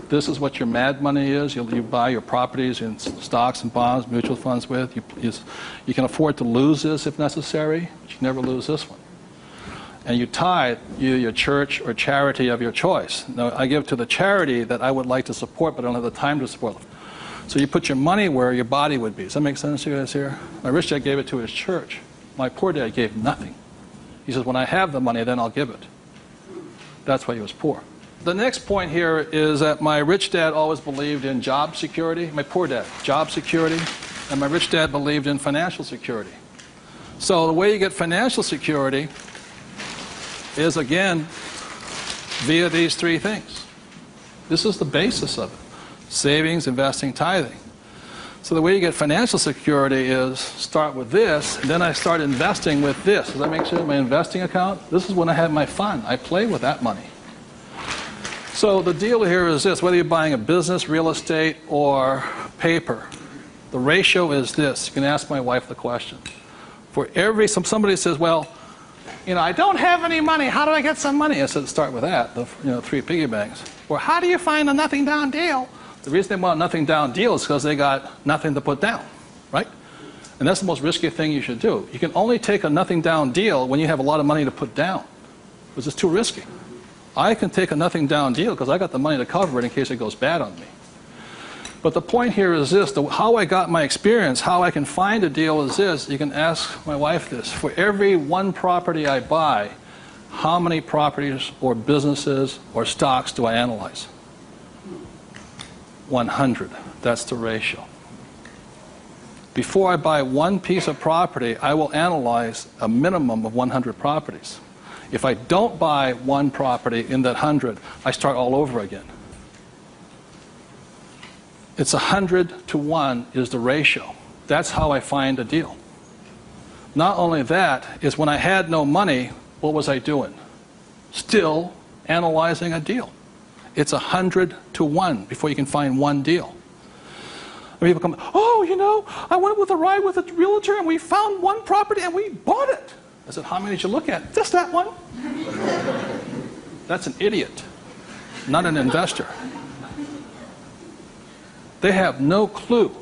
This is what your mad money is. You buy your properties in stocks and bonds, mutual funds with. You can afford to lose this if necessary, but you never lose this one. And you tithe your church or charity of your choice. Now, I give to the charity that I would like to support, but I don't have the time to support. So you put your money where your body would be. Does that make sense to you guys here? My rich dad gave it to his church. My poor dad gave nothing. He says, when I have the money, then I'll give it. That's why he was poor. The next point here is that my rich dad always believed in job security. My poor dad, job security. And my rich dad believed in financial security. So the way you get financial security is, again, via these three things. This is the basis of it. Savings, investing, tithing. So the way you get financial security is start with this, and then I start investing with this. Does that make sense? My investing account, this is when I have my fun. I play with that money. So the deal here is this, whether you're buying a business, real estate, or paper, the ratio is this. You can ask my wife the question. For every, somebody says, well, you know, I don't have any money. How do I get some money? I said, start with that, the three piggy banks. Or how do you find a nothing down deal? The reason they want a nothing down deal is because they got nothing to put down, right? And that's the most risky thing you should do. You can only take a nothing down deal when you have a lot of money to put down, because it's too risky. I can take a nothing down deal because I got the money to cover it in case it goes bad on me. But the point here is this, how I got my experience, how I can find a deal is this. You can ask my wife this. For every one property I buy, how many properties or businesses or stocks do I analyze? 100. That's the ratio. Before I buy one piece of property, I will analyze a minimum of 100 properties. If I don't buy one property in that 100, I start all over again. It's 100 to 1 is the ratio. That's how I find a deal. Not only that, is when I had no money, what was I doing? Still analyzing a deal. It's 100 to 1 before you can find one deal. And people come, oh, you know, I went with a ride with a realtor and we found one property and we bought it. I said, how many did you look at? Just that one. That's an idiot, not an investor. They have no clue.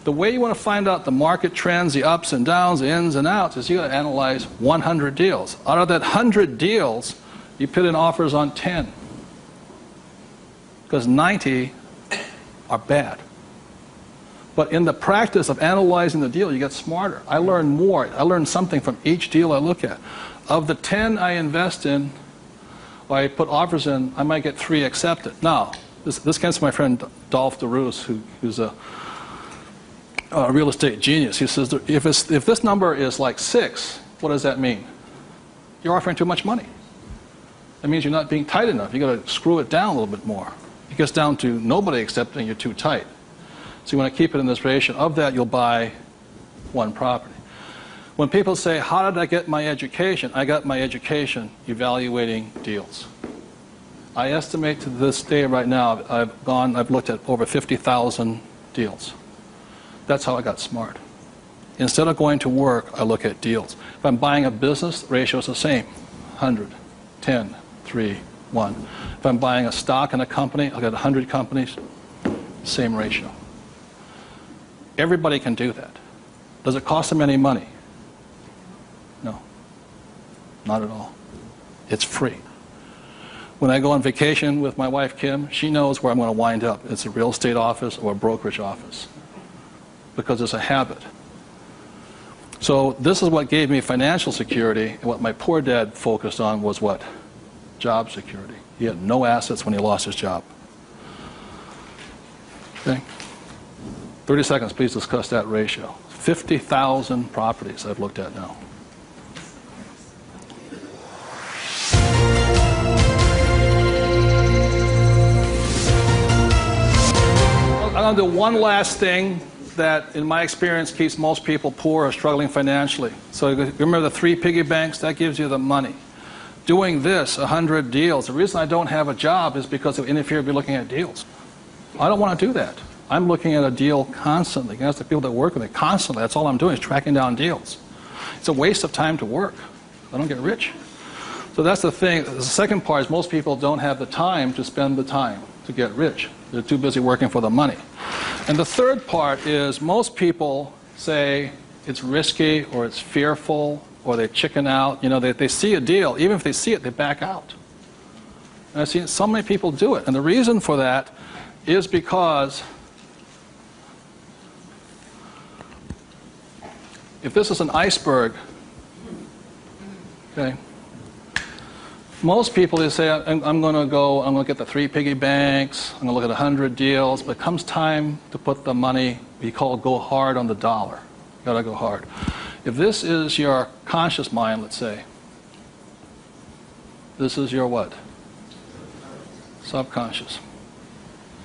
The way you want to find out the market trends, the ups and downs, the ins and outs, is you got to analyze 100 deals. Out of that 100 deals, you put in offers on 10. Because 90 are bad. But in the practice of analyzing the deal, you get smarter. I learn more. I learn something from each deal I look at. Of the 10 I invest in, or I put offers in, I might get 3 accepted. Now, this comes from my friend Dolph DeRoos, who's a real estate genius. He says, if this number is like 6, what does that mean? You're offering too much money. That means you're not being tight enough. You've got to screw it down a little bit more. It gets down to nobody accepting you're too tight. So you want to keep it in this ratio. Of that, you'll buy one property. When people say, how did I get my education? I got my education evaluating deals. I estimate to this day right now, I've looked at over 50,000 deals. That's how I got smart. Instead of going to work, I look at deals. If I'm buying a business, the ratio is the same. 100, 10, 3, 1. If I'm buying a stock in a company, I've got 100 companies, same ratio. Everybody can do that. Does it cost them any money? No, not at all. It's free. When I go on vacation with my wife, Kim, she knows where I'm going to wind up. It's a real estate office or a brokerage office, because it's a habit. So this is what gave me financial security, and what my poor dad focused on was what? Job security. He had no assets when he lost his job. Okay? 30 seconds, please discuss that ratio. 50,000 properties I've looked at now. I'm going to do one last thing that, in my experience, keeps most people poor or struggling financially. So you remember the 3 piggy banks? That gives you the money. Doing this, 100 deals. The reason I don't have a job is because it would interfere with looking at deals. I don't want to do that. I'm looking at a deal constantly. That's the people that work with me constantly. That's all I'm doing is tracking down deals. It's a waste of time to work. I don't get rich. So that's the thing. The second part is most people don't have the time to spend the time to get rich. They're too busy working for the money. And the third part is most people say it's risky or it's fearful or they chicken out. You know, they see a deal. Even if they see it, they back out. And I've seen so many people do it. And the reason for that is because if this is an iceberg, okay, most people, they say, I'm going to get the 3 piggy banks, I'm going to look at 100 deals, but it comes time to put the money, we call go hard on the dollar. You got to go hard. If this is your conscious mind, let's say, this is your what? Subconscious.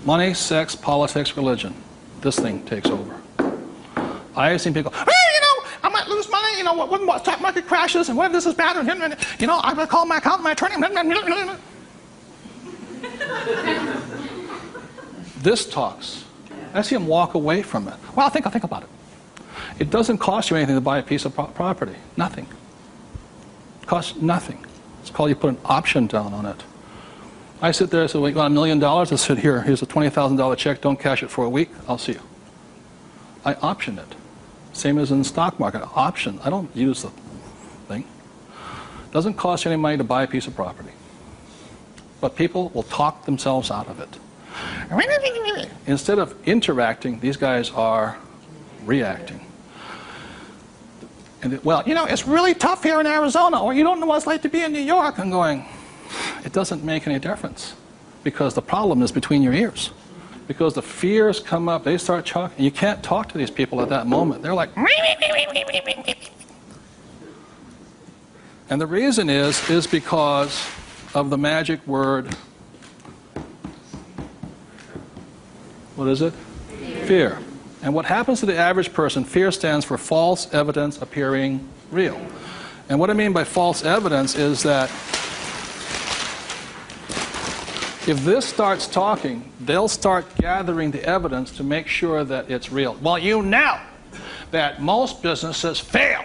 Money, sex, politics, religion. This thing takes over. I have seen people, hey, I might lose money, what the stock market crashes, and what if this is bad, and I'm going to call my accountant, my attorney. This talks. I see him walk away from it. Well, I'll think about it. It doesn't cost you anything to buy a piece of property. Nothing. It costs nothing. It's called you put an option down on it. I sit there and say, well, you want $1 million? I said, here's a $20,000 check. Don't cash it for a week. I'll see you. I option it. Same as in the stock market. Option. I don't use the thing. It doesn't cost you any money to buy a piece of property. But people will talk themselves out of it. Instead of interacting, these guys are reacting. And it's really tough here in Arizona, or you don't know what it's like to be in New York. I'm going, it doesn't make any difference, because the problem is between your ears. Because the fears come up, they start talking. You can't talk to these people at that moment. They're like, and the reason is because of the magic word. What is it? Fear. And what happens to the average person, fear stands for false evidence appearing real. And what I mean by false evidence is that if this starts talking, they'll start gathering the evidence to make sure that it's real. Well, you know that most businesses fail.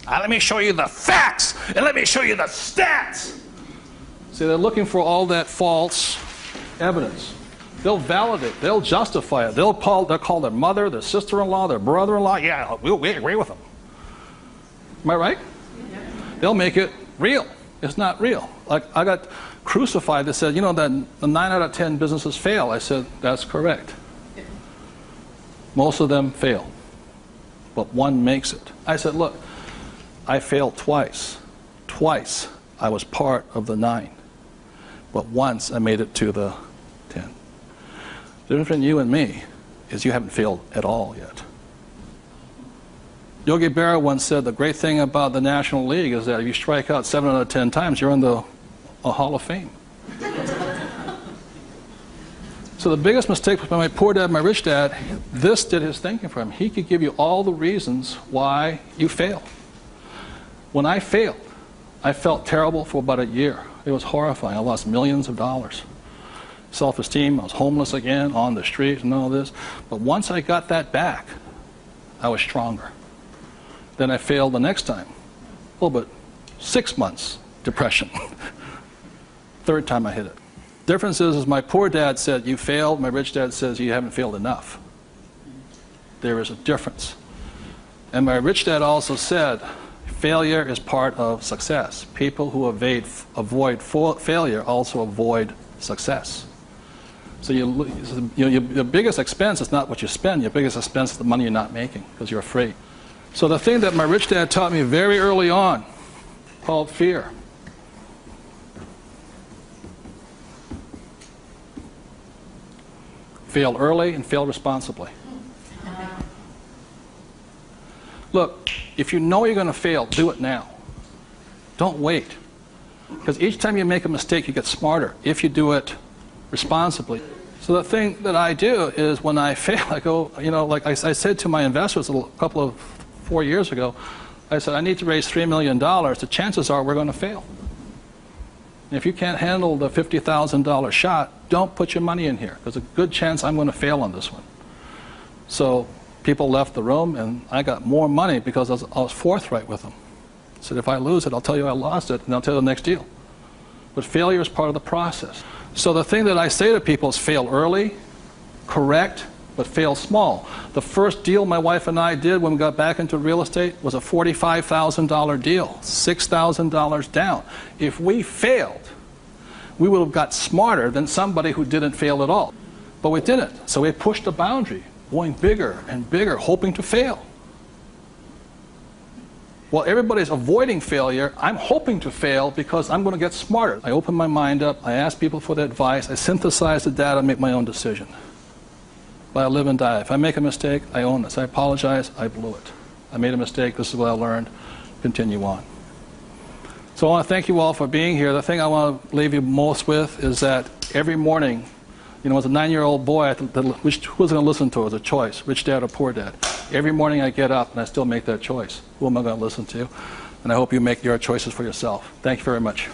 Let me show you the facts, and let me show you the stats. See, they're looking for all that false evidence. They'll validate, they'll justify it. They'll call their mother, their sister-in-law, their brother-in-law. Yeah, we agree with them. Am I right? Yeah. They'll make it real. It's not real. Like, I got crucified that said, that 9 out of 10 businesses fail. I said, that's correct. Most of them fail, but one makes it. I said, look, I failed twice. Twice I was part of the 9, but once I made it to the 10. The difference between you and me is you haven't failed at all yet. Yogi Berra once said the great thing about the National League is that if you strike out 7 out of 10 times, you're in the Hall of Fame. So the biggest mistake was by my poor dad, my rich dad. This did his thinking for him. He could give you all the reasons why you fail. When I failed, I felt terrible for about a year. It was horrifying. I lost millions of dollars. Self-esteem, I was homeless again, on the street and all this. But once I got that back, I was stronger. Then I failed the next time. Well, but 6 months depression. Third time I hit it. Difference is my poor dad said, you failed. My rich dad says, you haven't failed enough. There is a difference. And my rich dad also said, failure is part of success. People who avoid failure also avoid success. So your biggest expense is not what you spend. Your biggest expense is the money you're not making because you're afraid. So the thing that my rich dad taught me very early on, called fear. Fail early and fail responsibly. Look, if you know you're going to fail, do it now. Don't wait. Because each time you make a mistake, you get smarter if you do it responsibly. So the thing that I do is when I fail, I go, like I said to my investors a couple of 4 years ago, I said, I need to raise $3 million. The chances are we're going to fail. And if you can't handle the $50,000 shot, don't put your money in here. There's a good chance I'm going to fail on this one. So people left the room, and I got more money because I was forthright with them. I said, if I lose it, I'll tell you I lost it, and I'll tell you the next deal. But failure is part of the process. So the thing that I say to people is fail early, correct, but fail small. The first deal my wife and I did when we got back into real estate was a $45,000 deal, $6,000 down. If we failed, we would have got smarter than somebody who didn't fail at all. But we didn't. So we pushed the boundary, going bigger and bigger, hoping to fail. While everybody's avoiding failure, I'm hoping to fail because I'm going to get smarter. I open my mind up, I ask people for their advice, I synthesize the data, make my own decision. But I live and die. If I make a mistake, I own this. I apologize, I blew it. I made a mistake. This is what I learned. Continue on. So I want to thank you all for being here. The thing I want to leave you most with is that every morning, you know, as a 9-year-old boy, who was going to listen to? It was a choice, rich dad or poor dad. Every morning I get up and I still make that choice. Who am I going to listen to? And I hope you make your choices for yourself. Thank you very much.